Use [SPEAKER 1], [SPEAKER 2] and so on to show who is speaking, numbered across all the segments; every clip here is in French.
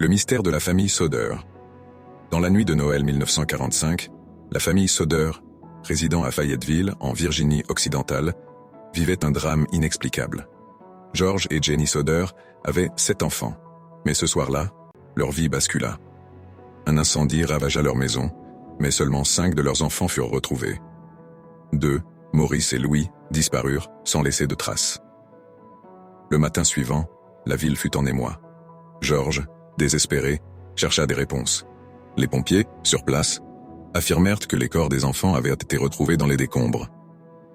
[SPEAKER 1] Le mystère de la famille Soder. Dans la nuit de Noël 1945, la famille Soder, résidant à Fayetteville, en Virginie occidentale, vivait un drame inexplicable. George et Jenny Soder avaient 7 enfants, mais ce soir-là, leur vie bascula. Un incendie ravagea leur maison, mais seulement 5 de leurs enfants furent retrouvés. 2, Maurice et Louis, disparurent sans laisser de traces. Le matin suivant, la ville fut en émoi. George, désespéré, chercha des réponses. Les pompiers, sur place, affirmèrent que les corps des enfants avaient été retrouvés dans les décombres.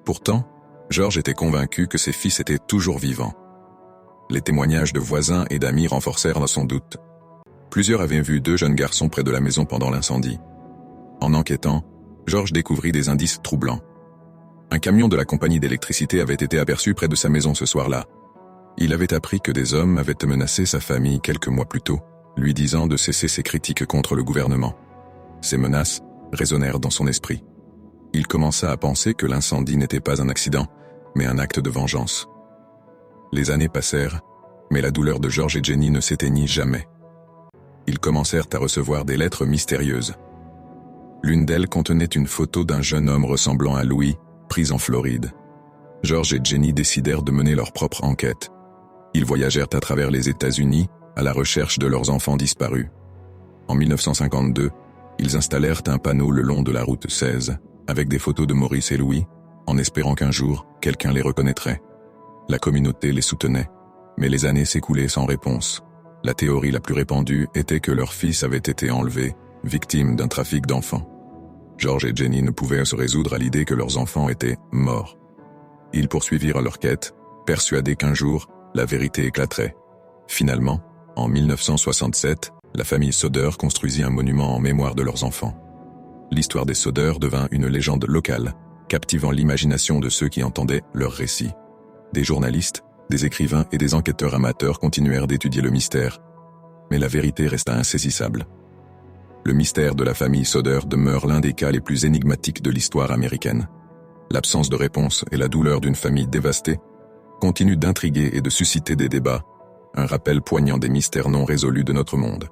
[SPEAKER 1] Pourtant, George était convaincu que ses fils étaient toujours vivants. Les témoignages de voisins et d'amis renforcèrent son doute. Plusieurs avaient vu 2 jeunes garçons près de la maison pendant l'incendie. En enquêtant, George découvrit des indices troublants. Un camion de la compagnie d'électricité avait été aperçu près de sa maison ce soir-là. Il avait appris que des hommes avaient menacé sa famille quelques mois plus tôt, lui disant de cesser ses critiques contre le gouvernement. Ces menaces résonnèrent dans son esprit. Il commença à penser que l'incendie n'était pas un accident, mais un acte de vengeance. Les années passèrent, mais la douleur de George et Jenny ne s'éteignit jamais. Ils commencèrent à recevoir des lettres mystérieuses. L'une d'elles contenait une photo d'un jeune homme ressemblant à Louis, prise en Floride. George et Jenny décidèrent de mener leur propre enquête. Ils voyagèrent à travers les États-Unis à la recherche de leurs enfants disparus. En 1952, ils installèrent un panneau le long de la route 16, avec des photos de Maurice et Louis, en espérant qu'un jour, quelqu'un les reconnaîtrait. La communauté les soutenait, mais les années s'écoulaient sans réponse. La théorie la plus répandue était que leurs fils avaient été enlevés, victimes d'un trafic d'enfants. George et Jenny ne pouvaient se résoudre à l'idée que leurs enfants étaient morts. Ils poursuivirent leur quête, persuadés qu'un jour, la vérité éclaterait. Finalement, en 1967, la famille Soder construisit un monument en mémoire de leurs enfants. L'histoire des Soder devint une légende locale, captivant l'imagination de ceux qui entendaient leurs récits. Des journalistes, des écrivains et des enquêteurs amateurs continuèrent d'étudier le mystère, mais la vérité resta insaisissable. Le mystère de la famille Soder demeure l'un des cas les plus énigmatiques de l'histoire américaine. L'absence de réponse et la douleur d'une famille dévastée continuent d'intriguer et de susciter des débats, un rappel poignant des mystères non résolus de notre monde.